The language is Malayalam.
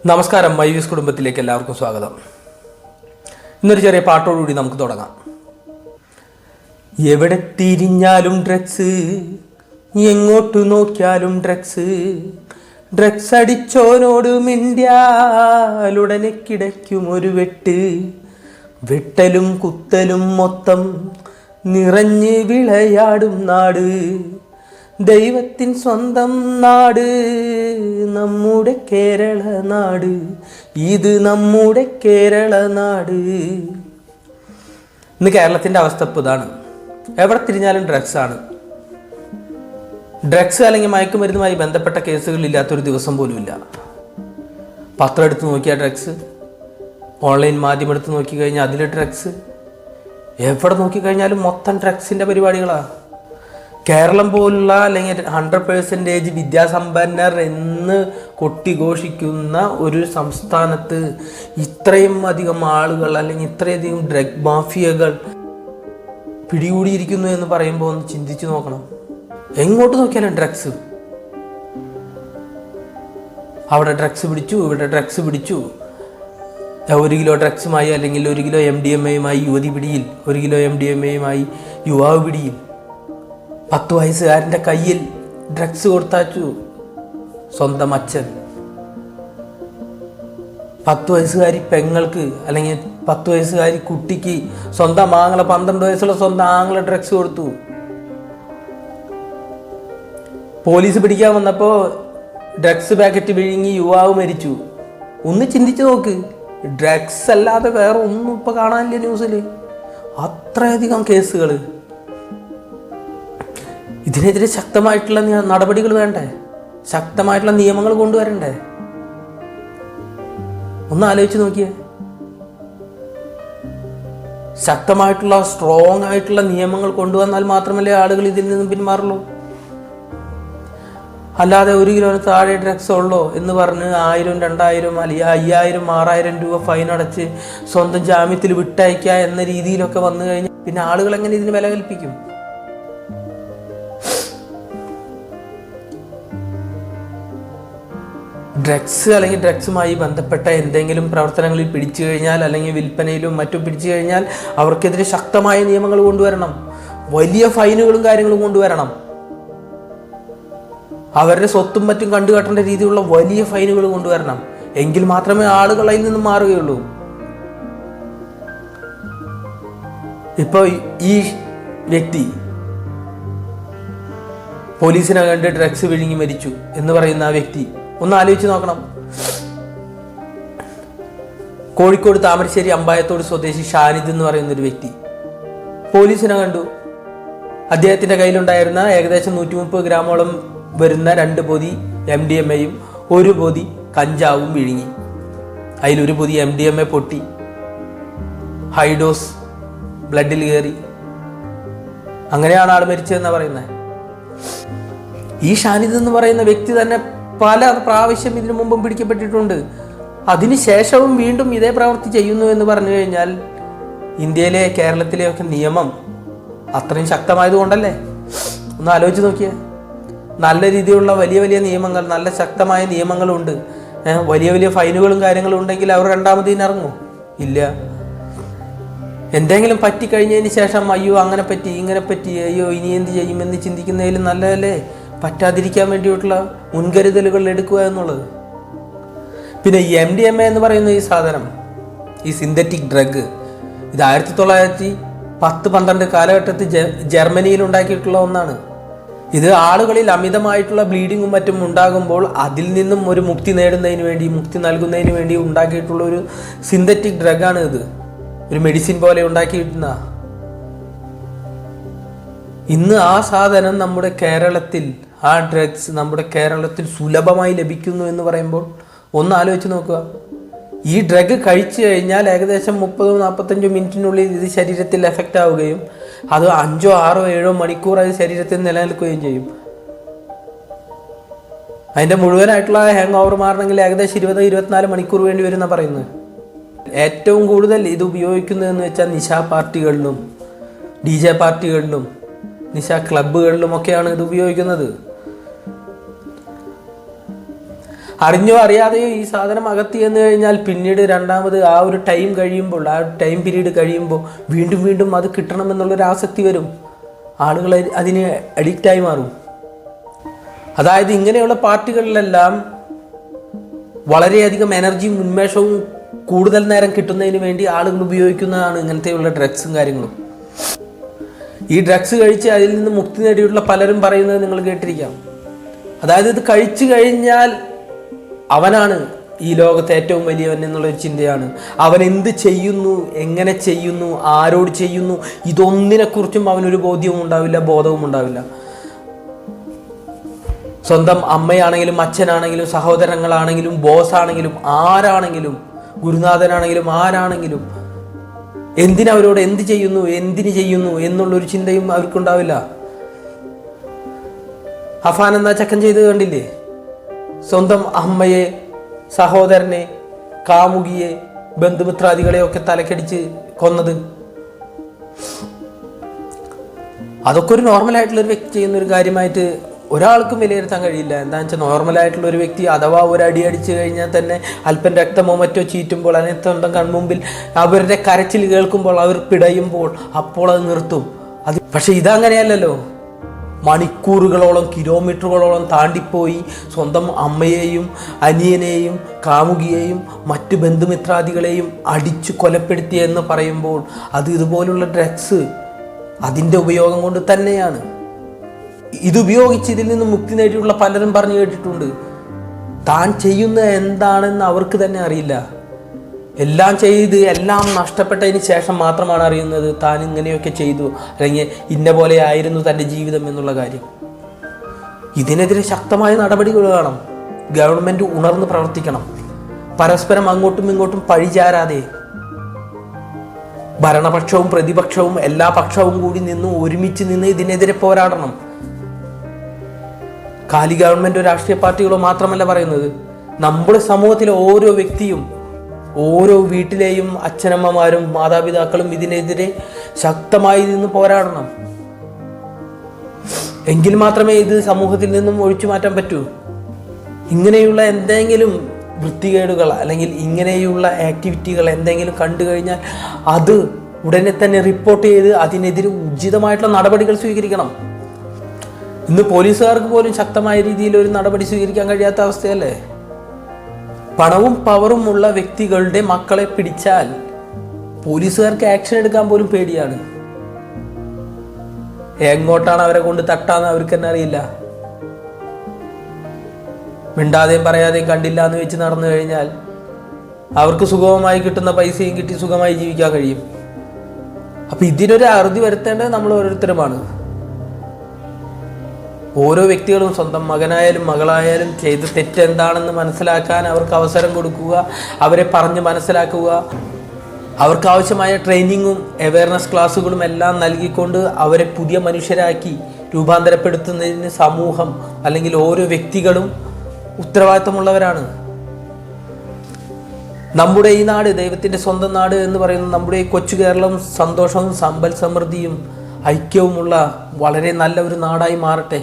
നമസ്കാരം, മൈവീസ് കുടുംബത്തിലേക്ക് എല്ലാവർക്കും സ്വാഗതം. ഇന്നൊരു ചെറിയ പാട്ടോടുകൂടി നമുക്ക് തുടങ്ങാം. എവിടെ തിരിഞ്ഞാലും ഡ്രഗ്സ്, എങ്ങോട്ട് നോക്കിയാലും ഡ്രഗ്സ്, ഡ്രഗ്സ് അടിച്ചോനോട് മിണ്ടിയാലുടനെ കിടക്കും ഒരു വെട്ട്, വെട്ടലും കുത്തലും മൊത്തം നിറഞ്ഞ് വിളയാടും നാട്, ദൈവത്തിൻ സ്വന്തം നാട് നമ്മുടെ കേരള നാട്, ഇത് നമ്മുടെ കേരള നാട്. ഇന്ന് കേരളത്തിൻ്റെ അവസ്ഥ ഇപ്പോൾ ഇതാണ്. എവിടെ തിരിഞ്ഞാലും ഡ്രഗ്സാണ്. ഡ്രഗ്സ് അല്ലെങ്കിൽ മയക്കുമരുന്നുമായി ബന്ധപ്പെട്ട കേസുകളില്ലാത്തൊരു ദിവസം പോലുമില്ല. പത്രം എടുത്ത് നോക്കിയാൽ ഡ്രഗ്സ്, ഓൺലൈൻ മാധ്യമം എടുത്ത് നോക്കിക്കഴിഞ്ഞാൽ അതിൽ ഡ്രഗ്സ്, എവിടെ നോക്കിക്കഴിഞ്ഞാലും മൊത്തം ഡ്രഗ്സിൻ്റെ പരിപാടികളാണ്. കേരളം പോലുള്ള അല്ലെങ്കിൽ 100% വിദ്യാസമ്പന്നർ എന്ന് കൊട്ടിഘോഷിക്കുന്ന ഒരു സംസ്ഥാനത്ത് ഇത്രയും അധികം ആളുകൾ അല്ലെങ്കിൽ ഇത്രയധികം ഡ്രഗ് മാഫിയകൾ പിടികൂടിയിരിക്കുന്നു എന്ന് പറയുമ്പോൾ ഒന്ന് ചിന്തിച്ചു നോക്കണം. എങ്ങോട്ട് നോക്കിയാലും ഡ്രഗ്സ്. അവിടെ ഡ്രഗ്സ് പിടിച്ചു, ഇവിടെ ഡ്രഗ്സ് പിടിച്ചു. 1 കിലോ ഡ്രഗ്സുമായി അല്ലെങ്കിൽ 1 കിലോ MDMAയുമായി യുവതി പിടിയിൽ, 1 കിലോ MDMAയുമായി യുവാവ് പിടിയിൽ. 10 വയസ്സുകാരൻ്റെ കയ്യിൽ ഡ്രഗ്സ് കൊടുത്താച്ചു സ്വന്തം അച്ഛൻ. 10 വയസ്സുകാരി പെങ്ങൾക്ക് അല്ലെങ്കിൽ 10 വയസ്സുകാരി കുട്ടിക്ക് സ്വന്തം ആങ്ങളെ, 12 വയസ്സുള്ള സ്വന്തം ആങ്ങളെ ഡ്രഗ്സ് കൊടുത്തു. പോലീസ് പിടിക്കാൻ വന്നപ്പോൾ ഡ്രഗ്സ് പാക്കറ്റ് വിഴുങ്ങി യുവാവ് മരിച്ചു. ഒന്ന് ചിന്തിച്ചു നോക്ക്. ഡ്രഗ്സ് അല്ലാതെ വേറെ ഒന്നും ഇപ്പോൾ കാണാനില്ല ന്യൂസിൽ. അത്രയധികം കേസുകൾ. ഇതിനെതിരെ ശക്തമായിട്ടുള്ള നടപടികൾ വേണ്ടേ? ശക്തമായിട്ടുള്ള നിയമങ്ങൾ കൊണ്ടുവരണ്ടേ? ഒന്ന് ആലോചിച്ച് നോക്കിയേ. ശക്തമായിട്ടുള്ള സ്ട്രോങ് ആയിട്ടുള്ള നിയമങ്ങൾ കൊണ്ടുവന്നാൽ മാത്രമല്ലേ ആളുകൾ ഇതിൽ നിന്നും പിന്മാറുള്ളൂ. അല്ലാതെ 1 കിലോന് താഴെ ഡ്രഗ്സ് ഉള്ളോ എന്ന് പറഞ്ഞ് 1000, 2000 അല്ലെങ്കിൽ 5000, 6000 രൂപ ഫൈൻ അടച്ച് സ്വന്തം ജാമ്യത്തിൽ വിട്ടയക്കുക എന്ന രീതിയിലൊക്കെ വന്നു കഴിഞ്ഞാൽ പിന്നെ ആളുകൾ എങ്ങനെ ഇതിന് വില കൽപ്പിക്കും? ഡ്രഗ്സ് അല്ലെങ്കിൽ ഡ്രഗ്സുമായി ബന്ധപ്പെട്ട എന്തെങ്കിലും പ്രവർത്തനങ്ങളിൽ പിടിച്ചു കഴിഞ്ഞാൽ അല്ലെങ്കിൽ വിൽപ്പനയിലും മറ്റും പിടിച്ചു കഴിഞ്ഞാൽ അവർക്കെതിരെ ശക്തമായ നിയമങ്ങൾ കൊണ്ടുവരണം. വലിയ ഫൈനുകളും കാര്യങ്ങളും കൊണ്ടുവരണം. അവരുടെ സ്വത്തും മറ്റും കണ്ടുകെട്ടേണ്ട രീതിയിലുള്ള വലിയ ഫൈനുകൾ കൊണ്ടുവരണം. എങ്കിൽ മാത്രമേ ആളുകൾ അതിൽ നിന്നും മാറുകയുള്ളൂ. ഇപ്പോൾ ഈ വ്യക്തി പോലീസിനെ കണ്ട് ഡ്രഗ്സ് വിഴുങ്ങി മരിച്ചു എന്ന് പറയുന്ന ആ വ്യക്തി ഒന്ന് ആലോചിച്ച് നോക്കണം. കോഴിക്കോട് താമരശ്ശേരി അമ്പായത്തോട് സ്വദേശി ഷാനിദ് എന്ന് പറയുന്ന ഒരു വ്യക്തി പോലീസിനെ കണ്ടു. അദ്ദേഹത്തിൻ്റെ കയ്യിലുണ്ടായിരുന്ന ഏകദേശം 130 ഗ്രാമോളം വരുന്ന 2 പൊതി MDMAയും 1 പൊതി കഞ്ചാവും വിഴുങ്ങി. അതിലൊരു പൊതി MDMA പൊട്ടി, ഹൈഡോസ് ബ്ലഡിൽ കയറി. അങ്ങനെയാണ് ആൾ മരിച്ചതെന്നാണ് പറയുന്നത്. ഈ ഷാനിദ് എന്ന് പറയുന്ന വ്യക്തി തന്നെ പല പ്രാവശ്യം ഇതിനു മുമ്പും പിടിക്കപ്പെട്ടിട്ടുണ്ട്. അതിനുശേഷവും വീണ്ടും ഇതേ പ്രവൃത്തി ചെയ്യുന്നു എന്ന് പറഞ്ഞു കഴിഞ്ഞാൽ ഇന്ത്യയിലെ കേരളത്തിലെയൊക്കെ നിയമം അത്രയും ശക്തമായതുകൊണ്ടല്ലേ? ഒന്ന് ആലോചിച്ച് നോക്കിയേ. നല്ല രീതിയിലുള്ള വലിയ വലിയ നിയമങ്ങൾ, നല്ല ശക്തമായ നിയമങ്ങളുണ്ട്. വലിയ വലിയ ഫൈനുകളും കാര്യങ്ങളും ഉണ്ടെങ്കിൽ അവർ രണ്ടാമതിന് ഇറങ്ങുമോ? ഇല്ല. എന്തെങ്കിലും പറ്റിക്കഴിഞ്ഞതിന് ശേഷം അയ്യോ അങ്ങനെ പറ്റി ഇങ്ങനെ പറ്റി, അയ്യോ ഇനി എന്ത് ചെയ്യുമെന്ന് ചിന്തിക്കുന്നതിലും നല്ലതല്ലേ പറ്റാതിരിക്കാൻ വേണ്ടിയിട്ടുള്ള മുൻകരുതലുകൾ എടുക്കുക എന്നുള്ളത്. പിന്നെ ഈ MDMA എന്ന് പറയുന്ന ഈ സാധനം, ഈ സിന്തറ്റിക് ഡ്രഗ്, ഇത് 1910-12 കാലഘട്ടത്തിൽ ജർമ്മനിയിൽ ഉണ്ടാക്കിയിട്ടുള്ള ഒന്നാണ്. ഇത് ആളുകളിൽ അമിതമായിട്ടുള്ള ബ്ലീഡിങ്ങും മറ്റും ഉണ്ടാകുമ്പോൾ അതിൽ നിന്നും ഒരു മുക്തി നേടുന്നതിന് വേണ്ടി, മുക്തി നൽകുന്നതിന് വേണ്ടി ഉണ്ടാക്കിയിട്ടുള്ള ഒരു സിന്തറ്റിക് ഡ്രഗാണ് ഇത്. ഒരു മെഡിസിൻ പോലെ ഉണ്ടാക്കിയിരുന്ന. ഇന്ന് ആ സാധനം നമ്മുടെ കേരളത്തിൽ, ആ ഡ്രഗ്സ് നമ്മുടെ കേരളത്തിൽ സുലഭമായി ലഭിക്കുന്നു എന്ന് പറയുമ്പോൾ ഒന്ന് ആലോചിച്ച് നോക്കുക. ഈ ഡ്രഗ് കഴിച്ചു കഴിഞ്ഞാൽ ഏകദേശം 30-45 മിനിറ്റിനുള്ളിൽ ഇത് ശരീരത്തിൽ എഫക്റ്റ് ആവുകയും അത് 5, 6, 7 മണിക്കൂർ അത് ശരീരത്തിൽ നിലനിൽക്കുകയും ചെയ്യും. അതിൻ്റെ മുഴുവനായിട്ടുള്ള ഹാങ് ഓവർ മാറണമെങ്കിൽ ഏകദേശം 20-24 മണിക്കൂർ വേണ്ടി വരുന്ന പറയുന്നത്. ഏറ്റവും കൂടുതൽ ഇത് ഉപയോഗിക്കുന്നതെന്ന് വെച്ചാൽ നിശാ പാർട്ടികളിലും DJ പാർട്ടികളിലും നിശാ ക്ലബ്ബുകളിലും ഒക്കെയാണ് ഇത് ഉപയോഗിക്കുന്നത്. അറിഞ്ഞോ അറിയാതെയോ ഈ സാധനം അകത്തി എന്ന് കഴിഞ്ഞാൽ പിന്നീട് രണ്ടാമത് ആ ഒരു ടൈം കഴിയുമ്പോൾ, ആ ടൈം പീരീഡ് കഴിയുമ്പോൾ വീണ്ടും വീണ്ടും അത് കിട്ടണമെന്നുള്ളൊരു ആസക്തി വരും. ആളുകൾ അതിന് അഡിക്റ്റായി മാറും. അതായത് ഇങ്ങനെയുള്ള പാർട്ടികളിലെല്ലാം വളരെയധികം എനർജിയും ഉന്മേഷവും കൂടുതൽ നേരം കിട്ടുന്നതിന് വേണ്ടി ആളുകൾ ഉപയോഗിക്കുന്നതാണ് ഇങ്ങനത്തെയുള്ള ഡ്രഗ്സും കാര്യങ്ങളും. ഈ ഡ്രഗ്സ് കഴിച്ച് അതിൽ നിന്ന് മുക്തി നേടിയിട്ടുള്ള പലരും പറയുന്നത് നിങ്ങൾ കേട്ടിരിക്കാം. അതായത് ഇത് കഴിച്ചു കഴിഞ്ഞാൽ അവനാണ് ഈ ലോകത്തെ ഏറ്റവും വലിയവൻ എന്നുള്ളൊരു ചിന്തയാണ്. അവൻ എന്ത് ചെയ്യുന്നു, എങ്ങനെ ചെയ്യുന്നു, ആരോട് ചെയ്യുന്നു, ഇതൊന്നിനെക്കുറിച്ചും അവനൊരു ബോധ്യവും ഉണ്ടാവില്ല, ബോധവും ഉണ്ടാവില്ല. സ്വന്തം അമ്മയാണെങ്കിലും അച്ഛനാണെങ്കിലും സഹോദരങ്ങളാണെങ്കിലും ബോസാണെങ്കിലും ആരാണെങ്കിലും ഗുരുനാഥനാണെങ്കിലും ആരാണെങ്കിലും എന്തിനവരോട് എന്ത് ചെയ്യുന്നു, എന്തിന് ചെയ്യുന്നു എന്നുള്ളൊരു ചിന്തയും അവർക്കുണ്ടാവില്ല. അഫാൻ എന്ന ചക്കൻ ചെയ്ത് കണ്ടില്ലേ? സ്വന്തം അമ്മയെ, സഹോദരനെ, കാമുകിയെ, ബന്ധുമിത്രാദികളെയൊക്കെ തലക്കടിച്ച് കൊന്നത്. അതൊക്കെ ഒരു നോർമലായിട്ടുള്ളൊരു വ്യക്തി ചെയ്യുന്നൊരു കാര്യമായിട്ട് ഒരാൾക്കും വിലയിരുത്താൻ കഴിയില്ല. എന്താണെന്ന് വെച്ചാൽ നോർമലായിട്ടുള്ള ഒരു വ്യക്തി അഥവാ ഒരു അടി അടിച്ചു കഴിഞ്ഞാൽ തന്നെ അല്പം രക്തമോ മറ്റോ ചീറ്റുമ്പോൾ അതിനെ സ്വന്തം കൺമുമ്പിൽ അവരുടെ കരച്ചിൽ കേൾക്കുമ്പോൾ അവർ പിടയുമ്പോൾ അപ്പോൾ അത് നിർത്തും. പക്ഷെ ഇതങ്ങനെയല്ലല്ലോ. മണിക്കൂറുകളോളം കിലോമീറ്ററുകളോളം താണ്ടിപ്പോയി സ്വന്തം അമ്മയെയും അനിയനെയും കാമുകിയെയും മറ്റ് ബന്ധുമിത്രാദികളെയും അടിച്ചു കൊലപ്പെടുത്തിയെന്ന് പറയുമ്പോൾ അത് ഇതുപോലുള്ള ഡ്രഗ്സ് അതിൻ്റെ ഉപയോഗം കൊണ്ട് തന്നെയാണ്. ഇതുപയോഗിച്ച് ഇതിൽ നിന്ന് മുക്തി നേടിയിട്ടുള്ള പലരും പറഞ്ഞു കേട്ടിട്ടുണ്ട്, താൻ ചെയ്യുന്നത് എന്താണെന്ന് അവർക്ക് തന്നെ അറിയില്ല. എല്ലാം ചെയ്ത് എല്ലാം നഷ്ടപ്പെട്ടതിന് ശേഷം മാത്രമാണ് അറിയുന്നത് താൻ ഇങ്ങനെയൊക്കെ ചെയ്തു, അല്ലെങ്കിൽ ഇന്ന പോലെ ആയിരുന്നു തൻ്റെ ജീവിതം എന്നുള്ള കാര്യം. ഇതിനെതിരെ ശക്തമായ നടപടികൾ വേണം. ഗവൺമെൻറ് ഉണർന്ന് പ്രവർത്തിക്കണം. പരസ്പരം അങ്ങോട്ടും ഇങ്ങോട്ടും പഴിചാരാതെ ഭരണപക്ഷവും പ്രതിപക്ഷവും എല്ലാ പക്ഷവും കൂടി നിന്ന് ഒരുമിച്ച് നിന്ന് ഇതിനെതിരെ പോരാടണം. കാലി ഗവൺമെൻറ്റോ രാഷ്ട്രീയ പാർട്ടികളോ മാത്രമല്ല പറയുന്നത്, നമ്മുടെ സമൂഹത്തിലെ ഓരോ വ്യക്തിയും, ഓരോ വീട്ടിലെയും അച്ഛനമ്മമാരും മാതാപിതാക്കളും ഇതിനെതിരെ ശക്തമായി നിന്ന് പോരാടണം. എങ്കിൽ മാത്രമേ ഇത് സമൂഹത്തിൽ നിന്നും ഒഴിച്ചു മാറ്റാൻ പറ്റൂ. ഇങ്ങനെയുള്ള എന്തെങ്കിലും വൃത്തികേടുകൾ അല്ലെങ്കിൽ ഇങ്ങനെയുള്ള ആക്ടിവിറ്റികൾ എന്തെങ്കിലും കണ്ടു കഴിഞ്ഞാൽ അത് ഉടനെ തന്നെ റിപ്പോർട്ട് ചെയ്ത് അതിനെതിരെ ഉചിതമായിട്ടുള്ള നടപടികൾ സ്വീകരിക്കണം. ഇന്ന് പോലീസുകാർക്ക് പോലും ശക്തമായ രീതിയിൽ ഒരു നടപടി സ്വീകരിക്കാൻ കഴിയാത്ത അവസ്ഥയല്ലേ? പണവും പവറും ഉള്ള വ്യക്തികളുടെ മക്കളെ പിടിച്ചാൽ പോലീസുകാർക്ക് ആക്ഷൻ എടുക്കാൻ പോലും പേടിയാണ്. എങ്ങോട്ടാണ് അവരെ കൊണ്ട് തട്ടാന്ന് അവർക്ക് തന്നെ അറിയില്ല. മിണ്ടാതെയും പറയാതെയും കണ്ടില്ല എന്ന് വെച്ച് നടന്നു കഴിഞ്ഞാൽ അവർക്ക് സുഗമമായി കിട്ടുന്ന പൈസയും കിട്ടി സുഖമായി ജീവിക്കാൻ കഴിയും. അപ്പം ഇതിനൊരു അറുതി വരുത്തേണ്ടത് നമ്മൾ ഓരോരുത്തരുമാണ്. ഓരോ വ്യക്തികളും സ്വന്തം മകനായാലും മകളായാലും ചെയ്ത തെറ്റെന്താണെന്ന് മനസ്സിലാക്കാൻ അവർക്ക് അവസരം കൊടുക്കുക, അവരെ പറഞ്ഞ് മനസ്സിലാക്കുക, അവർക്ക് ആവശ്യമായ ട്രെയിനിങ്ങും അവയർനെസ് ക്ലാസ്സുകളും എല്ലാം നൽകിക്കൊണ്ട് അവരെ പുതിയ മനുഷ്യരാക്കി രൂപാന്തരപ്പെടുത്തുന്നതിന് സമൂഹം അല്ലെങ്കിൽ ഓരോ വ്യക്തികളും ഉത്തരവാദിത്തമുള്ളവരാണ്. നമ്മുടെ ഈ നാട്, ദൈവത്തിൻ്റെ സ്വന്തം നാട് എന്ന് പറയുന്ന നമ്മുടെ ഈ കൊച്ചു കേരളം സന്തോഷവും സമ്പൽ സമൃദ്ധിയും ഐക്യവുമുള്ള വളരെ നല്ല ഒരു നാടായി മാറട്ടെ.